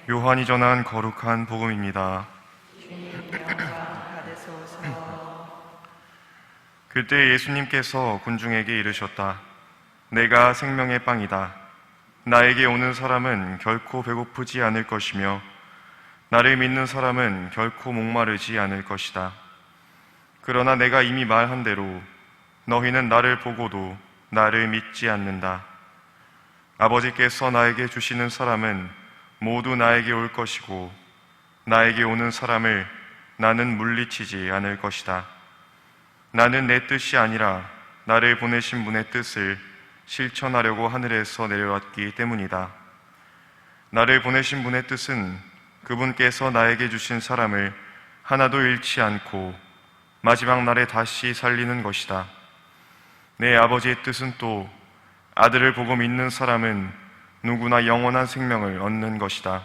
요한이 전한 거룩한 복음입니다. 주님 영광 받으소서. 그때 예수님께서 군중에게 이르셨다. 내가 생명의 빵이다. 나에게 오는 사람은 결코 배고프지 않을 것이며 나를 믿는 사람은 결코 목마르지 않을 것이다. 그러나 내가 이미 말한 대로 너희는 나를 보고도 나를 믿지 않는다. 아버지께서 나에게 주시는 사람은 모두 나에게 올 것이고 나에게 오는 사람을 나는 물리치지 않을 것이다. 나는 내 뜻이 아니라 나를 보내신 분의 뜻을 실천하려고 하늘에서 내려왔기 때문이다. 나를 보내신 분의 뜻은 그분께서 나에게 주신 사람을 하나도 잃지 않고 마지막 날에 다시 살리는 것이다. 내 아버지의 뜻은 또 아들을 보고 믿는 사람은 누구나 영원한 생명을 얻는 것이다.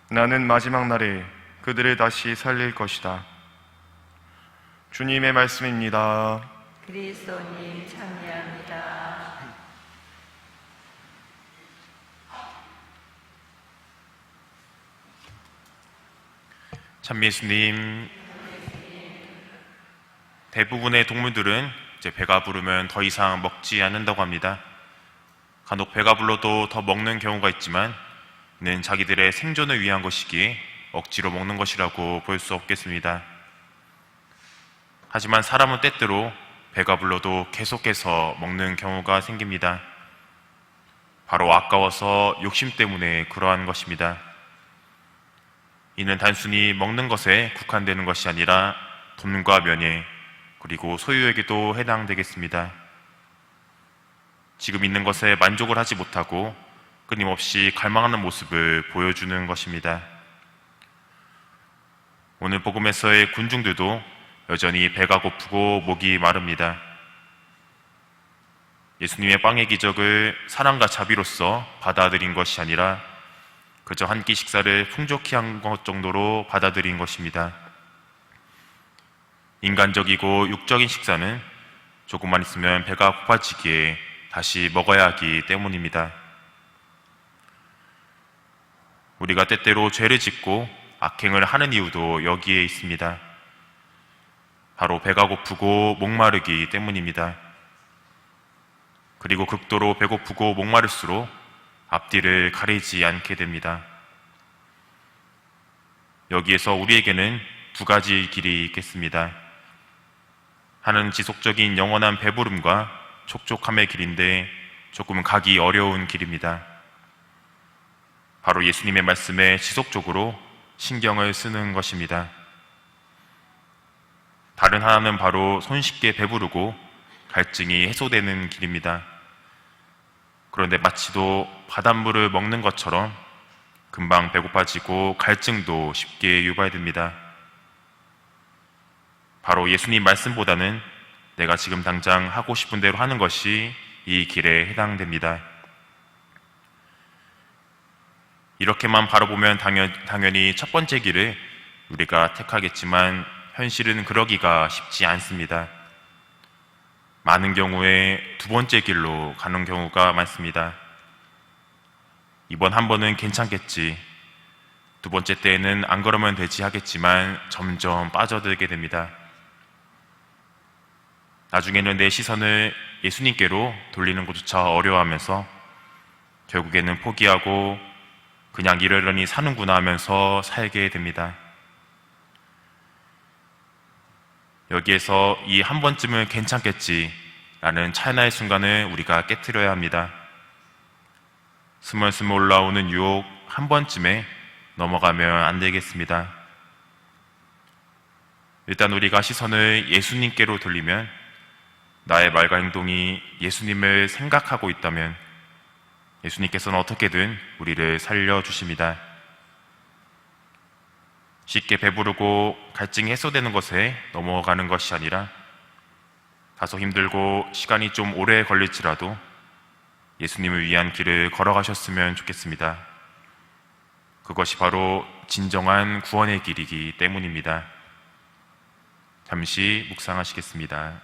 나는 마지막 날에 그들을 다시 살릴 것이다. 주님의 말씀입니다. 그리스도님 찬미합니다. 참 예수님, 대부분의 동물들은 이제 배가 부르면 더 이상 먹지 않는다고 합니다. 간혹 배가 불러도 더 먹는 경우가 있지만 이는 자기들의 생존을 위한 것이기에 억지로 먹는 것이라고 볼 수 없겠습니다. 하지만 사람은 때때로 배가 불러도 계속해서 먹는 경우가 생깁니다. 바로 아까워서 욕심 때문에 그러한 것입니다. 이는 단순히 먹는 것에 국한되는 것이 아니라 돈과 명예 그리고 소유에게도 해당되겠습니다. 지금 있는 것에 만족을 하지 못하고 끊임없이 갈망하는 모습을 보여주는 것입니다. 오늘 복음에서의 군중들도 여전히 배가 고프고 목이 마릅니다. 예수님의 빵의 기적을 사랑과 자비로서 받아들인 것이 아니라 그저 한 끼 식사를 풍족히 한 것 정도로 받아들인 것입니다. 인간적이고 육적인 식사는 조금만 있으면 배가 고파지기에 다시 먹어야 하기 때문입니다. 우리가 때때로 죄를 짓고 악행을 하는 이유도 여기에 있습니다. 바로 배가 고프고 목마르기 때문입니다. 그리고 극도로 배고프고 목마를수록 앞뒤를 가리지 않게 됩니다. 여기에서 우리에게는 두 가지 길이 있겠습니다. 하나는 지속적인 영원한 배부름과 촉촉함의 길인데 조금은 가기 어려운 길입니다. 바로 예수님의 말씀에 지속적으로 신경을 쓰는 것입니다. 다른 하나는 바로 손쉽게 배부르고 갈증이 해소되는 길입니다. 그런데 마치도 바닷물을 먹는 것처럼 금방 배고파지고 갈증도 쉽게 유발됩니다. 바로 예수님 말씀보다는 내가 지금 당장 하고 싶은 대로 하는 것이 이 길에 해당됩니다. 이렇게만 바라보면 당연히 첫 번째 길을 우리가 택하겠지만 현실은 그러기가 쉽지 않습니다. 많은 경우에 두 번째 길로 가는 경우가 많습니다. 이번 한 번은 괜찮겠지, 두 번째 때에는 안 그러면 되지 하겠지만 점점 빠져들게 됩니다. 나중에는 내 시선을 예수님께로 돌리는 것조차 어려워하면서 결국에는 포기하고 그냥 이러려니 사는구나 하면서 살게 됩니다. 여기에서 이 한 번쯤은 괜찮겠지라는 찰나의 순간을 우리가 깨트려야 합니다. 스멀스멀 올라오는 유혹 한 번쯤에 넘어가면 안 되겠습니다. 일단 우리가 시선을 예수님께로 돌리면 나의 말과 행동이 예수님을 생각하고 있다면 예수님께서는 어떻게든 우리를 살려주십니다. 쉽게 배부르고 갈증이 해소되는 것에 넘어가는 것이 아니라 다소 힘들고 시간이 좀 오래 걸릴지라도 예수님을 위한 길을 걸어가셨으면 좋겠습니다. 그것이 바로 진정한 구원의 길이기 때문입니다. 잠시 묵상하시겠습니다.